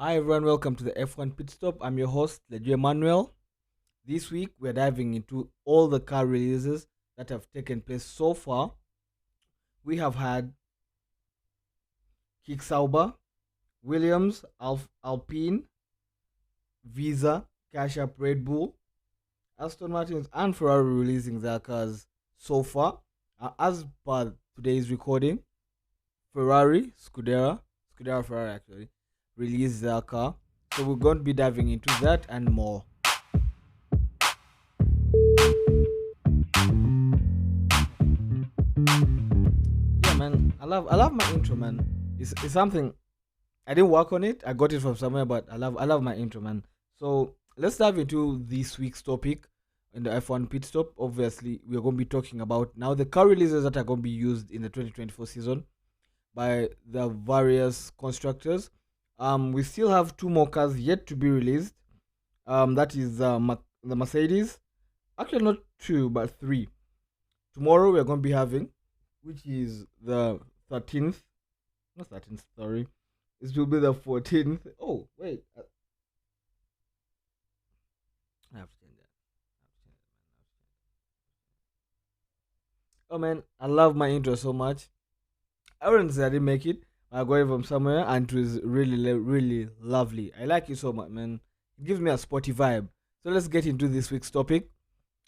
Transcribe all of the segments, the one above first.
Hi everyone, welcome to the F1 Pit Stop. I'm your host, Lejo Emmanuel. This week we're diving into all the car releases that have taken place so far. We have had Sauber, Williams, Alpine, Visa, Cash App, Red Bull, Aston Martins, and Ferrari releasing their cars so far. As per today's recording, Scudera Ferrari actually, released their car. So we're going to be diving into that and more. Yeah, man, I love my intro, man. It's something I didn't work on it. I got it from somewhere, but I love my intro, man. So let's dive into this week's topic in the F1 pit stop. Obviously, we're going to be talking about now the car releases that are going to be used in the 2024 season by the various constructors. We still have two more cars yet to be released. That is the Mercedes. Actually, not two, but three. Tomorrow we're going to be having, which is the 13th. Not 13th, sorry. It will be the 14th. Oh, wait. I have to change that. Oh, man. I love my intro so much. I wouldn't say I didn't make it. I got it from somewhere and it was really, really lovely. I like it so much, man. It gives me a sporty vibe. So let's get into this week's topic.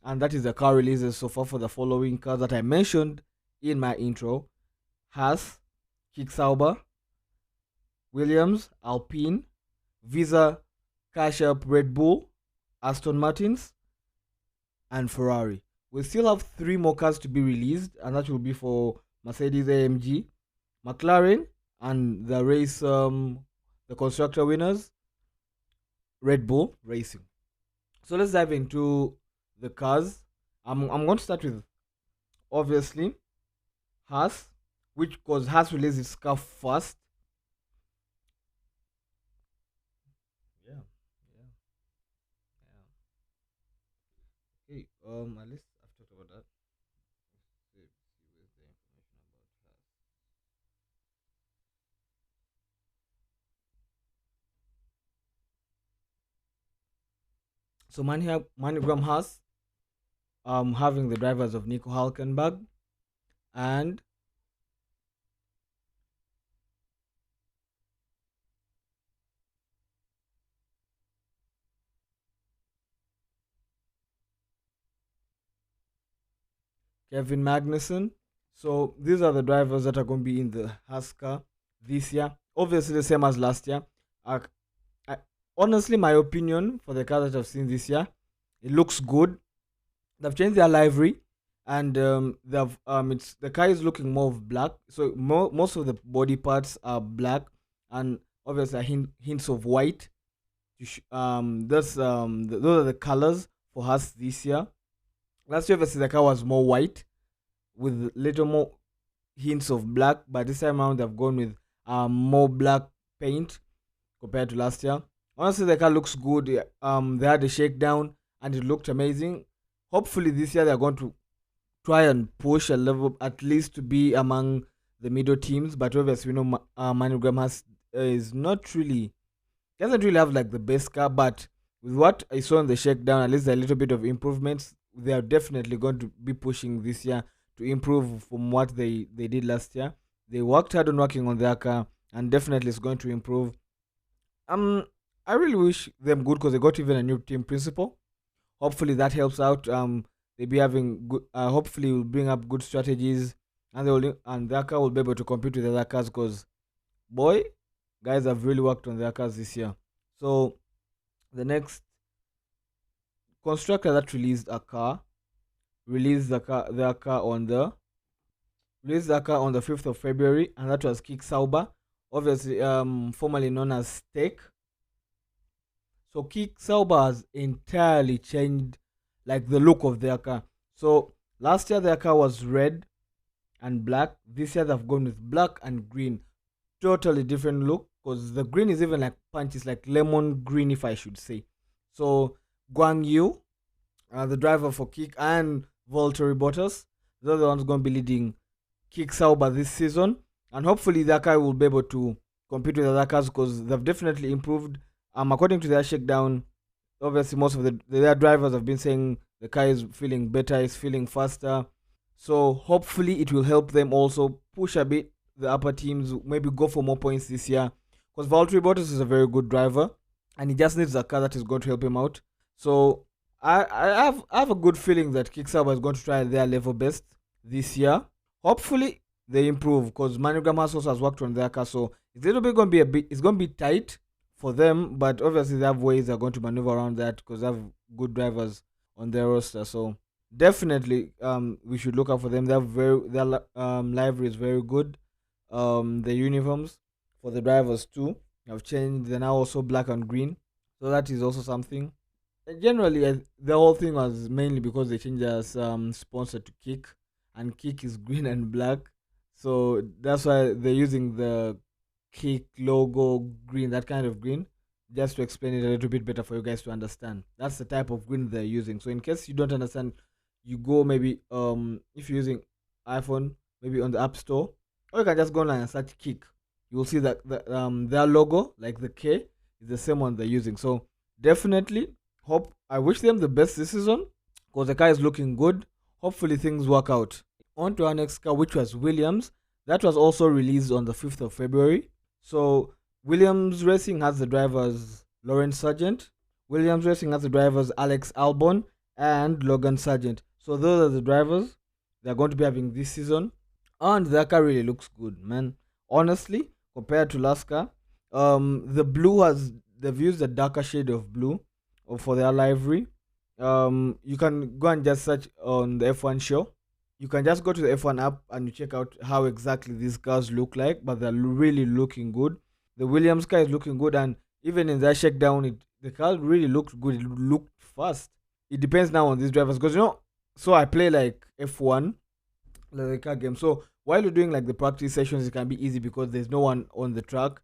And that is the car releases so far for the following cars that I mentioned in my intro: Haas, Sauber, Williams, Alpine, Visa, Cash App, Red Bull, Aston Martins, and Ferrari. We still have three more cars to be released, and that will be for Mercedes AMG, McLaren, and the race, the constructor winners, Red Bull Racing. So let's dive into the cars. I'm going to start with, obviously, Haas, which because Haas released its car first. Yeah, yeah, yeah. Okay, at least I've talked about that. Let's see where's the information about Haas. So Manigram Haas, having the drivers of Nico Hulkenberg and Kevin Magnussen. So these are the drivers that are going to be in the Haas car this year. Obviously, the same as last year. I, I, honestly, my opinion for the car that I've seen this year, it looks good. They've changed their livery, and they've it's the car is looking more of black. So most of the body parts are black, and obviously hints of white. Those are the colors for us this year. Last year, obviously, the car was more white with little more hints of black, but this time around they've gone with more black paint compared to last year. Honestly, the car looks good. They had a shakedown and it looked amazing. Hopefully, this year they're going to try and push a level at least to be among the middle teams. But obviously, we know Manogram has is not really doesn't really have like the best car, but with what I saw in the shakedown, at least a little bit of improvements, they are definitely going to be pushing this year to improve from what they did last year. They worked hard on working on their car, and definitely it's going to improve. Um, I really wish them good because they got even a new team principal. Hopefully that helps out. They be having good. Hopefully, will bring up good strategies, and their car will be able to compete with the other cars. Because boy, guys have really worked on their cars this year. So the next constructor that released their car on the released their car on the 5th of February, and that was Sauber, obviously formerly known as Steak. So Sauber has entirely changed like the look of their car. So last year their car was red and black. This year they've gone with black and green. Totally different look because the green is even like punch. It's like lemon green, if I should say. So Guang Yu, the driver for Kick, and Valtteri Bottas, they're the ones going to be leading Sauber this season, and hopefully that guy will be able to compete with other cars because they've definitely improved. According to their shakedown, obviously most of their drivers have been saying the car is feeling better, is feeling faster. So hopefully it will help them also push a bit the upper teams, maybe go for more points this year. Because Valtteri Bottas is a very good driver, and he just needs a car that is going to help him out. So I have a good feeling that Kicksauber is going to try their level best this year. Hopefully they improve because Manugram also has worked on their car, so it's a little bit going to be it's going to be tight for them, but obviously they have ways they're going to maneuver around that because they have good drivers on their roster. So definitely, we should look out for them. They have their livery is very good. The uniforms for the drivers too have changed. They're now also black and green, so that is also something. Generally, the whole thing was mainly because they changed their sponsor to Kick, and Kick is green and black, so that's why they're using the Kick logo green, that kind of green, just to explain it a little bit better for you guys to understand. That's the type of green they're using. So in case you don't understand, you go maybe if you're using iPhone, maybe on the App Store, or you can just go online and search Kick. You will see that their logo, like the K, is the same one they're using. So definitely hope I wish them the best this season because the car is looking good. Hopefully things work out. On to our next car, which was Williams. That was also released on the 5th of February. So Williams Racing has the drivers Lawrence Sargent. Williams Racing has the drivers Alex Albon and Logan Sargent. So those are the drivers they're going to be having this season. And their car really looks good, man. Honestly, compared to last car, the blue they've used a darker shade of blue for their livery. You can go and just search on the F1 show. You can just go to the F1 app and you check out how exactly these cars look like, but they're really looking good. The Williams car is looking good, and even in that shakedown, the car really looked good. It looked fast. It depends now on these drivers because so I play like F1, like the car game. So while you're doing like the practice sessions, it can be easy because there's no one on the track.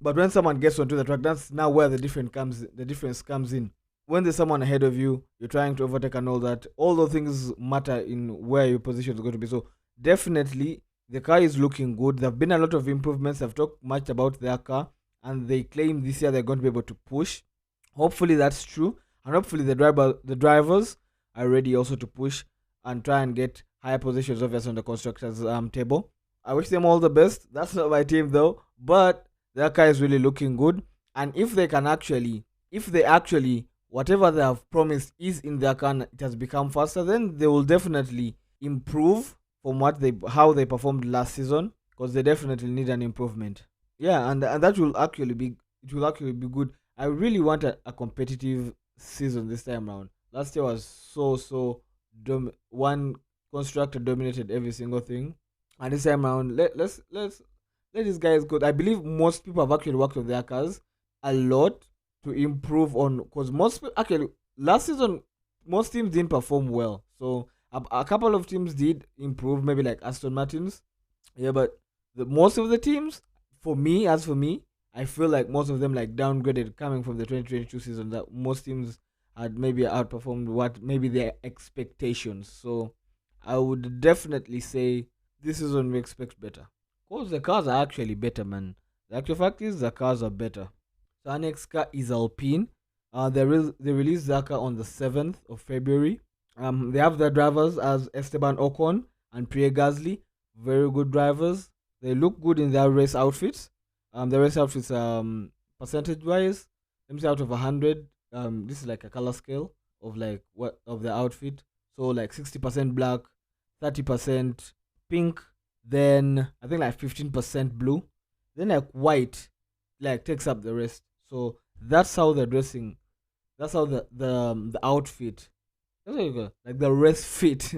But when someone gets onto the track, that's now where the difference comes in. When there's someone ahead of you, you're trying to overtake and all that. All those things matter in where your position is going to be. So definitely, the car is looking good. There have been a lot of improvements. I've talked much about their car, and they claim this year they're going to be able to push. Hopefully that's true, and hopefully the drivers are ready also to push and try and get higher positions, obviously on the constructors table. I wish them all the best. That's not my team though, but their car is really looking good, and if they actually whatever they have promised is in their car, it has become faster, then they will definitely improve from how they performed last season because they definitely need an improvement. Yeah, and that will actually be it will actually be good. I really want a competitive season this time around. Last year was one constructor dominated every single thing, and this time around let these guys go. I believe most people have actually worked on their cars a lot to improve on because actually last season most teams didn't perform well. So a couple of teams did improve, maybe like Aston Martins. Yeah, but most of the teams, as for me, I feel like most of them like downgraded coming from the 2022 season. That most teams had maybe outperformed what maybe their expectations. So I would definitely say this season we expect better. Cause the cars are actually better, man. The actual fact is the cars are better. So our next car is Alpine. They released their car on the 7th of February. They have their drivers as Esteban Ocon and Pierre Gasly. Very good drivers. They look good in their race outfits. The race outfits, percentage wise, let me say out of 100. This is like a color scale of like what of the outfit. So like 60% black, 30% pink, then I think like 15% blue, then like white, like takes up the rest. So that's how they're dressing. That's how the outfit. That's how you go. Like the rest fit.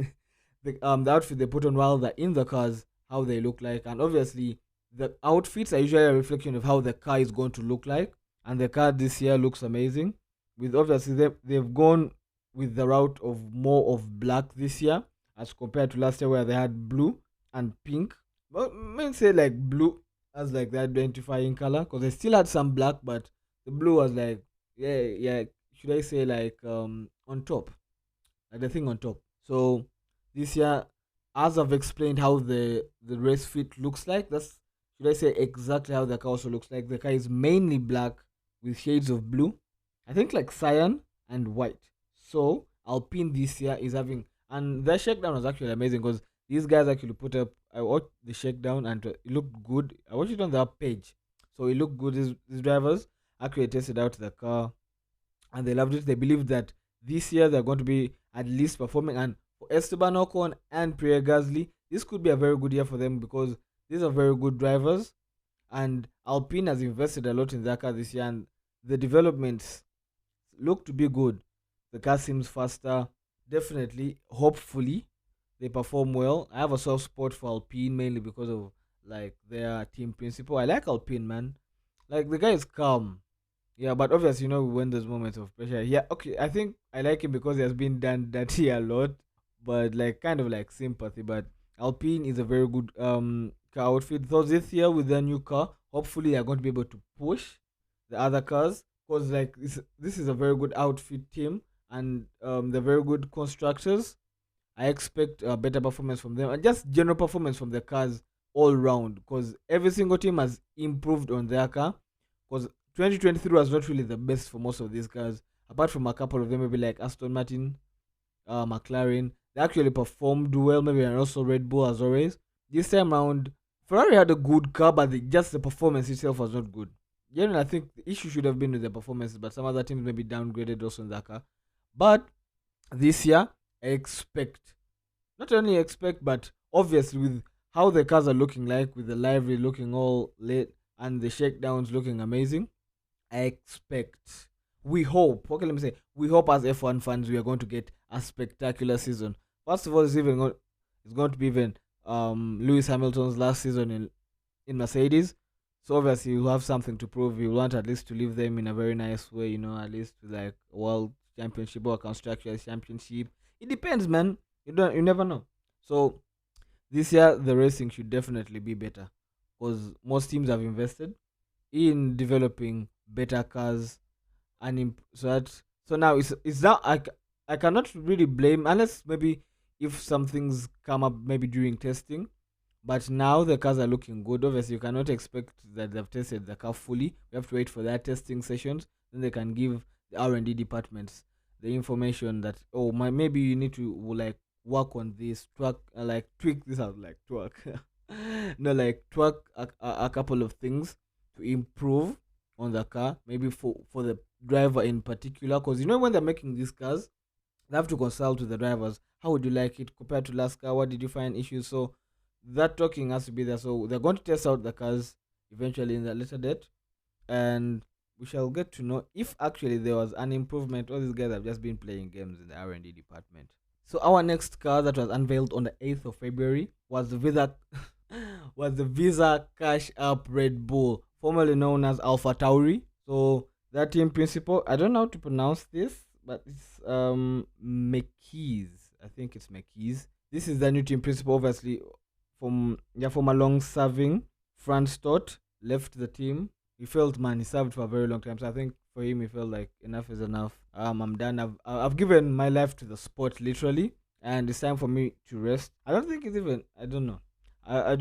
The outfit they put on while they're in the cars, how they look like, and obviously the outfits are usually a reflection of how the car is going to look like. And the car this year looks amazing. With obviously they've gone with the route of more of black this year as compared to last year where they had blue and pink. But men say like blue as like the identifying color because they still had some black, but the blue was like yeah. Should I say like on top, like the thing on top. So this year, as I've explained how the race fit looks like, that's should I say exactly how the car also looks like. The car is mainly black with shades of blue. I think like cyan and white. So Alpine this year is having, and their shakedown was actually amazing because these guys actually put up. I watched the shakedown and it looked good. I watched it on their page, so it looked good. These drivers actually tested out the car and they loved it. They believe that this year they're going to be at least performing. And for Esteban Ocon and Pierre Gasly, this could be a very good year for them because these are very good drivers. And Alpine has invested a lot in their car this year, and the developments look to be good. The car seems faster. Definitely, hopefully, they perform well. I have a soft spot for Alpine mainly because of like their team principle. I like Alpine, man. Like the guy is calm. Yeah, but obviously, when there's moments of pressure. Yeah, okay. I think I like him because he has been done dirty a lot, but like kind of like sympathy. But Alpine is a very good car outfit. So this year with their new car, hopefully they're going to be able to push the other cars because like this is a very good outfit team and they're very good constructors. I expect a better performance from them and just general performance from the cars all round because every single team has improved on their car. Because 2023 was not really the best for most of these cars, apart from a couple of them, maybe like Aston Martin, McLaren. They actually performed well, maybe, and also Red Bull as always. This time around, Ferrari had a good car, but just the performance itself was not good. I think the issue should have been with the performance, but some other teams maybe downgraded also in that car. But this year, I expect, not only expect, but obviously with how the cars are looking like, with the livery looking all lit and the shakedowns looking amazing, I expect, we hope, okay, let me say, we hope as F1 fans we are going to get a spectacular season. First of all, it's going to be even Lewis Hamilton's last season in Mercedes. So obviously you'll have something to prove. You want at least to leave them in a very nice way, at least with like a world championship or a constructors championship. It depends, man. You never know. So this year the racing should definitely be better because most teams have invested in developing better cars and so now it's now I cannot really blame unless maybe if some things come up maybe during testing, but now the cars are looking good. Obviously, you cannot expect that they've tested the car fully. We have to wait for their testing sessions. Then they can give the R&D departments the information that maybe you need to like work on this, like tweak this out, like twerk, no, like twerk a couple of things to improve on the car. Maybe for the driver in particular, because when they're making these cars, they have to consult with the drivers. How would you like it compared to last car? What did you find issues? So that talking has to be there. So they're going to test out the cars eventually in the later date, and we shall get to know if actually there was an improvement. All these guys have just been playing games in the R&D department. So our next car that was unveiled on the 8th of February was the Visa was the Visa Cash App Red Bull, formerly known as Alpha Tauri. So that team principal, I don't know how to pronounce this, but it's McKees. I think it's McKees. This is the new team principal, obviously from a long serving Franz Stott left the team. He felt, man, he served for a very long time. So I think for him, he felt like enough is enough. I'm done. I've given my life to the sport literally, and it's time for me to rest. I don't think it's even. I don't know. I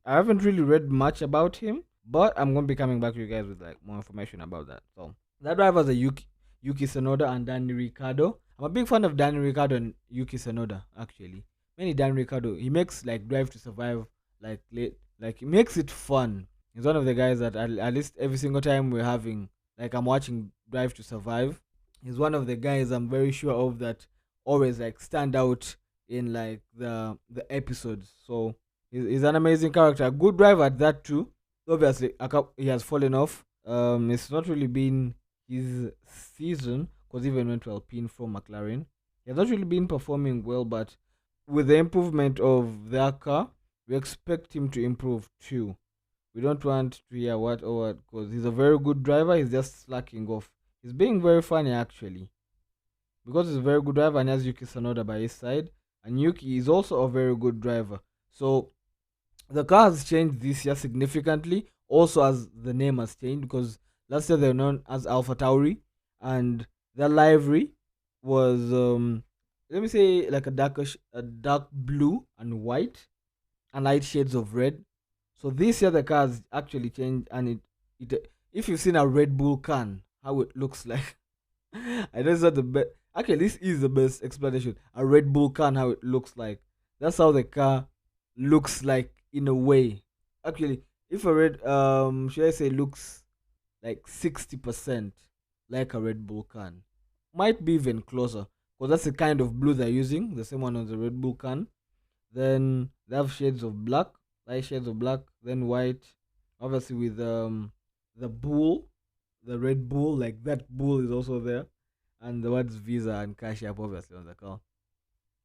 haven't really read much about him, but I'm gonna be coming back to you guys with like more information about that. So that driver's a Yuki Tsunoda and Danny Ricciardo. I'm a big fan of Danny Ricciardo and Yuki Tsunoda actually. Many Danny Ricciardo, he makes like Drive to Survive like late, like he makes it fun. He's one of the guys that at least every single time we're having like I'm watching Drive to Survive, he's one of the guys I'm very sure of that always like stand out in like the episodes. So he's an amazing character, a good driver at that too. Obviously, he has fallen off. It's not really been his season because even went to Alpine from McLaren. He has not really been performing well, but with the improvement of their car, we expect him to improve too. We don't want to hear what or what because he's a very good driver. He's just slacking off. He's being very funny actually because he's a very good driver and he has Yuki Tsunoda by his side. And Yuki is also a very good driver. So the car has changed this year significantly. Also, as the name has changed because last year they were known as Alpha Tauri, and their livery was let me say like a dark blue and white and light shades of red. So this year the cars actually changed, and it if you've seen a Red Bull can, how it looks like. I know it's not the best. Actually, this is the best explanation. A Red Bull can, how it looks like. That's how the car looks like in a way. Actually, if a red should I say looks like 60% like a Red Bull can, might be even closer because that's the kind of blue they're using, the same one on the Red Bull can. Then they have shades of black, light shades of black, then white. Obviously with the bull, the Red Bull, like that bull is also there, and the words Visa and Cash App obviously on the car,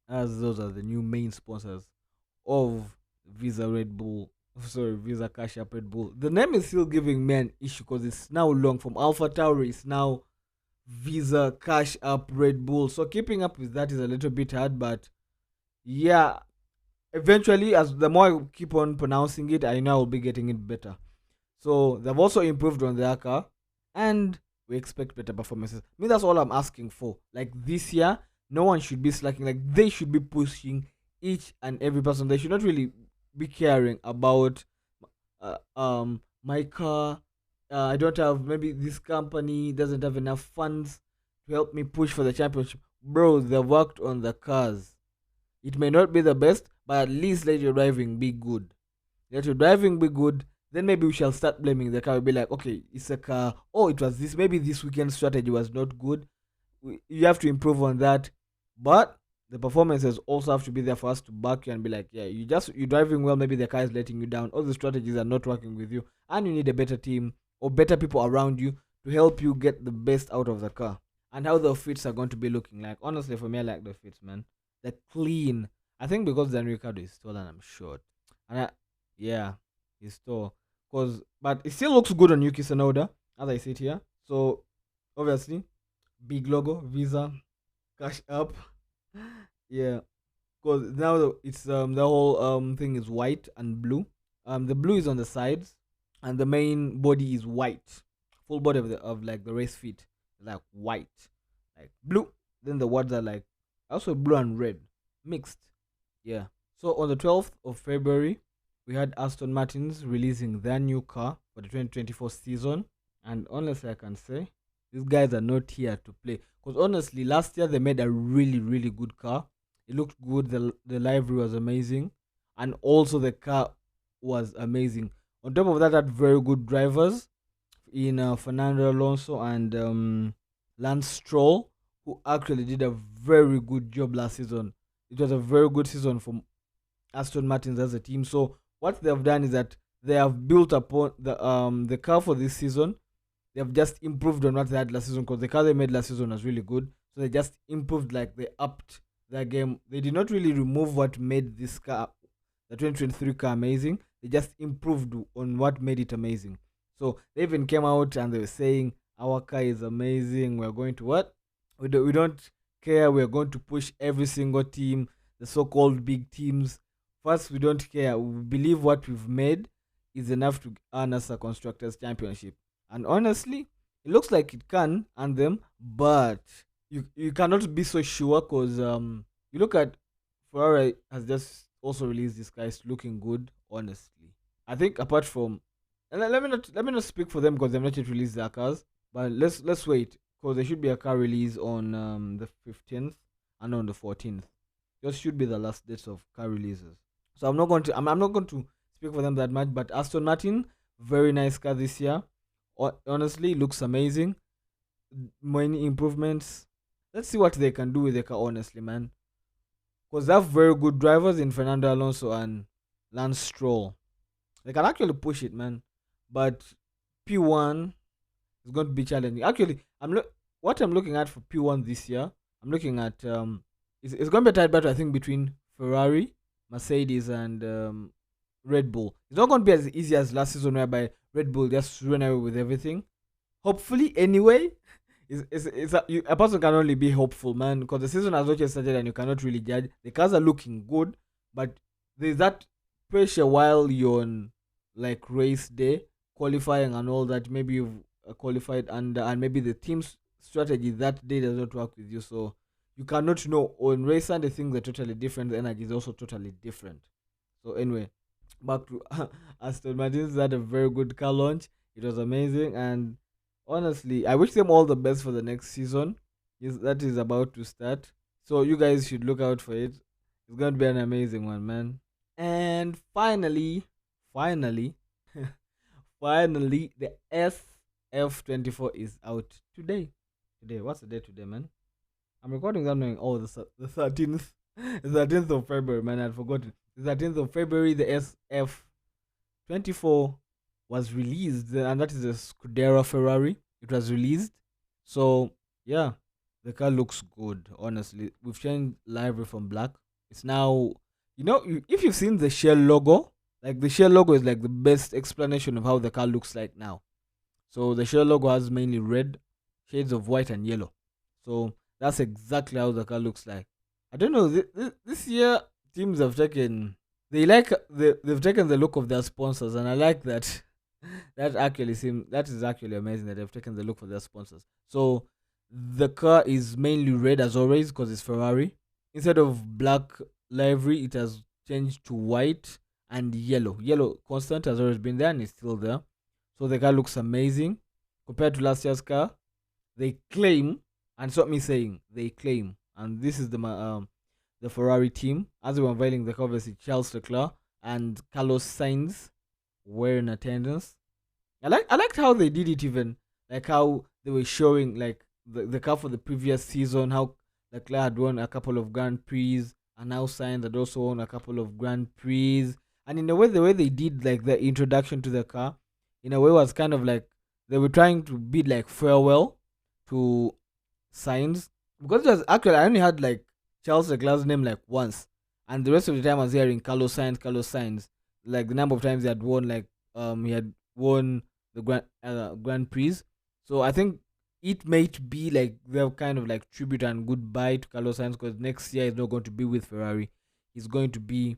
as those are the new main sponsors of Visa Red Bull. Sorry, Visa Cash App Red Bull. The name is still giving me an issue because it's now long from Alpha Tauri. It's now Visa Cash App Red Bull. So keeping up with that is a little bit hard, but yeah, eventually, as the more I keep on pronouncing it, I know I'll be getting it better. So they've also improved on their car, and we expect better performances. I mean, that's all I'm asking for. Like this year, no one should be slacking. Like they should be pushing each and every person. They should not really be caring about my car. I don't have, maybe this company doesn't have enough funds to help me push for the championship. Bro, they worked on the cars. It may not be the best, but at least let your driving be good. Let your driving be good. Then maybe we shall start blaming the car. We'll be like, okay, it's a car. Oh, it was this. Maybe this weekend strategy was not good. You have to improve on that. But the performances also have to be there for us to back you and be like, yeah, you're driving well. Maybe the car is letting you down. All the strategies are not working with you, and you need a better team or better people around you to help you get the best out of the car. And how the fits are going to be looking like. Honestly, for me, I like the fits, man. They're clean. I think because Daniel Ricciardo is tall and I'm short. And yeah, he's tall. But it still looks good on Yuki Tsunoda, as I sit here. So, obviously, big logo, Visa, Cash App. Yeah, because now it's the whole thing is white and blue. The blue is on the sides, and the main body is white. Full body of like the race fit, like white, like blue. Then the words are like also blue and red mixed. Yeah. So on the 12th of February, we had Aston Martin's releasing their new car for the 2024 season. And honestly, I can say these guys are not here to play. Because honestly, last year they made a really, really good car. It looked good. The livery was amazing. And also the car was amazing. On top of that, had very good drivers in Fernando Alonso and Lance Stroll, who actually did a very good job last season. It was a very good season for Aston Martin as a team. So what they have done is that they have built upon the car for this season. They have just improved on what they had last season because the car they made last season was really good. So they just improved, like they upped their game. They did not really remove what made this car, the 2023 car, amazing. They just improved on what made it amazing. So they even came out and they were saying our car is amazing. We're going to what? We don't care. We're going to push every single team, the so-called big teams. First, we don't care. We believe what we've made is enough to earn us a constructors championship. And honestly, it looks like it can earn them, but you cannot be so sure because you look at Ferrari has just also released this guys looking good. Honestly, I think apart from, and let me not speak for them because they've not yet released their cars. But let's wait because there should be a car release on the 15th and on the 14th. Just should be the last dates of car releases. So I'm not going to speak for them that much. But Aston Martin, very nice car this year. Honestly, looks amazing. Many improvements. Let's see what they can do with the car. Honestly, man, because they have very good drivers in Fernando Alonso and Lance Stroll. They can actually push it, man. But P1 is going to be challenging. Actually, what I'm looking at for P1 this year, I'm looking at it's going to be a tight battle, I think, between Ferrari, Mercedes, and Red Bull. It's not going to be as easy as last season, whereby Red Bull just ran away with everything. Hopefully, anyway, a person can only be hopeful, man, because the season has not yet started and you cannot really judge. The cars are looking good, but there's that pressure while you're on like race day, qualifying and all that. Maybe you've qualified under, and maybe the team's strategy that day does not work with you, so you cannot know. On race Sunday, things are totally different. The energy is also totally different. So anyway, back to Aston Martin's had a very good car launch. It was amazing, and honestly, I wish them all the best for the next season. That is about to start. So you guys should look out for it. It's going to be an amazing one, man. And finally, finally, the SF24 is out today. Today, what's the day today, man? I'm recording that knowing, oh, the 13th, the 13th of February, man. I'd forgotten. The 13th of February, the SF24 was released, and that is a Scudero Ferrari. It was released. So, yeah, the car looks good, honestly. We've changed livery from black. It's now, if you've seen the Shell logo, like the Shell logo is like the best explanation of how the car looks like now. So the Shell logo has mainly red, shades of white, and yellow. So that's exactly how the car looks like. I don't know. This year, teams have taken they've taken the look of their sponsors, and I like that. That is actually amazing that they've taken the look for their sponsors. So the car is mainly red as always because it's Ferrari. Instead of black livery, it has changed to white and yellow. Yellow constant has always been there and it's still there. So the car looks amazing compared to last year's car. They claim, and it's not me saying, they claim, and this is the Ferrari team as they were unveiling the cover. See Charles Leclerc and Carlos Sainz were in attendance. I liked how they did it, even like how they were showing like the car for the previous season, how Leclerc had won a couple of Grand Prix, and now Sainz had also won a couple of Grand Prix. And in a way, the way they did like the introduction to the car, in a way, was kind of like they were trying to bid like farewell to Sainz, because it was actually I only had like Charles Leclerc's name like once, and the rest of the time I was hearing Carlos Sainz. Like the number of times he had won the Grand Prix. So I think it might be like the kind of like tribute and goodbye to Carlos Sainz, because next year he's not going to be with Ferrari. He's going to be,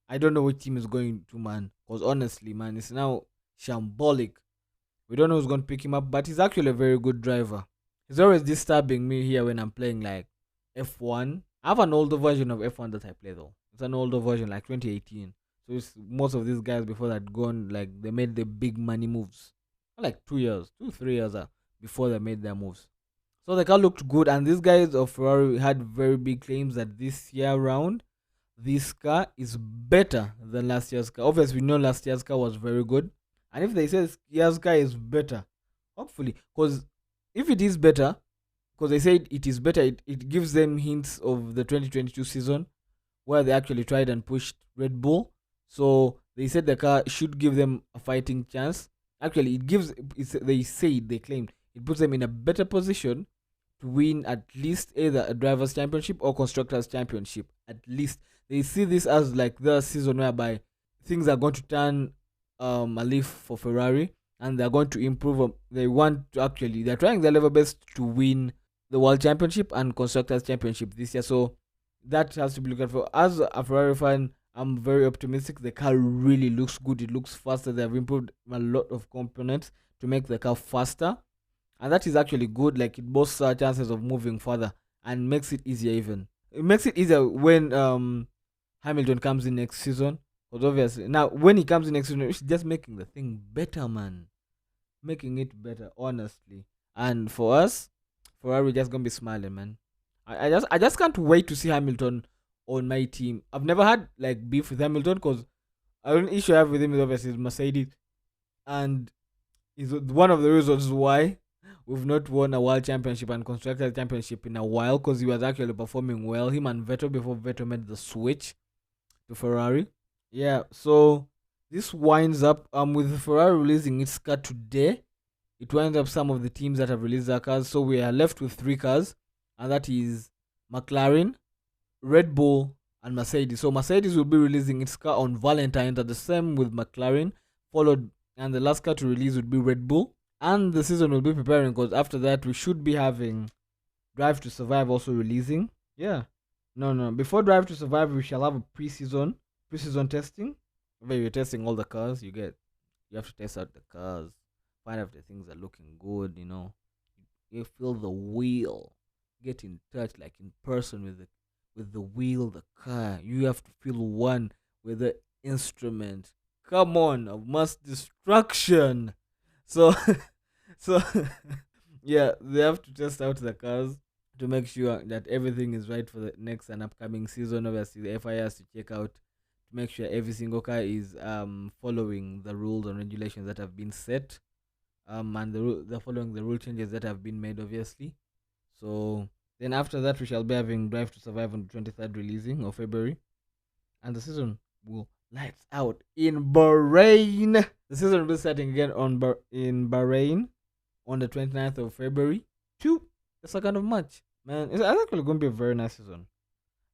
I don't know which team is going to, man. Because honestly, man, it's now shambolic. We don't know who's going to pick him up, but he's actually a very good driver. He's always disturbing me here when I'm playing like F1. I have an older version of F1 that I play though. It's an older version, like 2018. So it's most of these guys before that gone, like they made the big money moves. Like 2 years, 3 years before they made their moves. So the car looked good, and these guys of Ferrari had very big claims that this year round, this car is better than last year's car. Obviously, we know last year's car was very good, and if they say this year's car is better, hopefully, because if it is better, because they said it is better, it gives them hints of the 2022 season where they actually tried and pushed Red Bull. So they said the car should give them a fighting chance. Actually, they claimed it puts them in a better position to win at least either a drivers' championship or constructors' championship. At least they see this as like the season whereby things are going to turn a leaf for Ferrari, and they're going to improve. They're trying their level best to win the World Championship and Constructors Championship this year. So that has to be looked at for. As a Ferrari fan, I'm very optimistic. The car really looks good. It looks faster. They've improved a lot of components to make the car faster, and that is actually good. Like it boosts our chances of moving further and makes it easier. Even it makes it easier when Hamilton comes in next season. Because obviously now when he comes in next season, it's just making the thing better, man. Making it better, honestly. And for us, Ferrari just gonna be smiling, man. I just can't wait to see Hamilton on my team. I've never had like beef with Hamilton because the only issue I have with him is obviously Mercedes, and is one of the reasons why we've not won a world championship and constructors championship in a while, because he was actually performing well. Him and Vettel before Vettel made the switch to Ferrari. Yeah, so this winds up with Ferrari releasing its car today. It winds up some of the teams that have released their cars. So we are left with three cars, and that is McLaren, Red Bull, and Mercedes. So Mercedes will be releasing its car on Valentine's, and the same with McLaren, followed, and the last car to release would be Red Bull. And the season will be preparing, because after that we should be having Drive to Survive also releasing. Yeah. No. Before Drive to Survive, we shall have a preseason testing, where you're testing all the cars. You have to test out the cars, find out if the things are looking good. You feel the wheel, get in touch like in person with the wheel, the car. You have to feel one with the instrument. Come on, of mass destruction. So, so yeah, they have to test out the cars to make sure that everything is right for the next and upcoming season. Obviously, the FIA has to check out to make sure every single car is following the rules and regulations that have been set, and they're following the rule changes that have been made, obviously. So then after that, we shall be having Drive to Survive on the 23rd releasing of February, and the season will lights out in Bahrain. The season will be starting again in Bahrain on the 29th of February to the 2nd of March. Man, it's actually going to be a very nice season.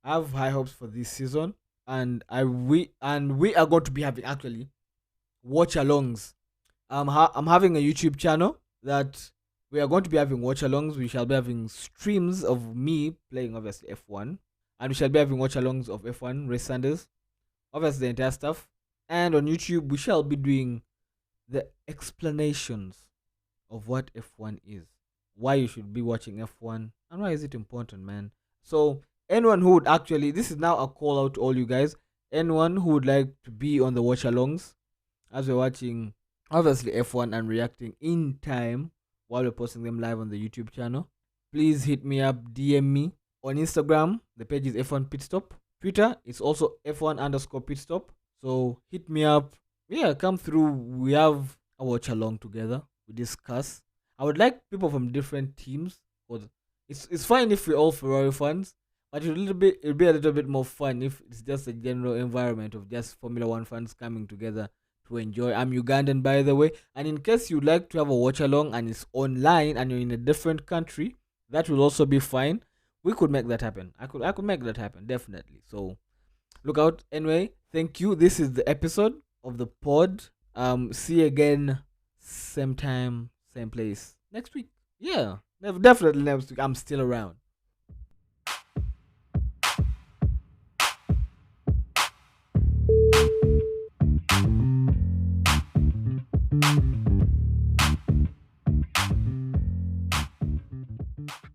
I have high hopes for this season, and we are going to be having actually watch alongs. I'm having a YouTube channel that we are going to be having watch alongs. We shall be having streams of me playing obviously F1, and we shall be having watch alongs of F1 race Sundays, obviously the entire stuff. And on YouTube, we shall be doing the explanations of what F1 is, why you should be watching F1, and why is it important, man. So anyone who would actually, this is now a call out to all you guys. Anyone who would like to be on the watch alongs as we're watching obviously F1 and reacting in time while we're posting them live on the YouTube channel, please hit me up, DM me on Instagram. The page is F1 Pitstop. Twitter is also F1_Pitstop. So hit me up. Yeah, come through. We have a watch along together. We discuss. I would like people from different teams. Because it's fine if we're all Ferrari fans, but it'll be a little bit more fun if it's just a general environment of just Formula One fans coming together to enjoy. I'm Ugandan, by the way, and in case you'd like to have a watch along and it's online and you're in a different country, that will also be fine. We could make that happen. I could make that happen, definitely. So look out. Anyway, thank you. This is the episode of the pod. See you again, same time, same place next week. Yeah, definitely next week. I'm still around.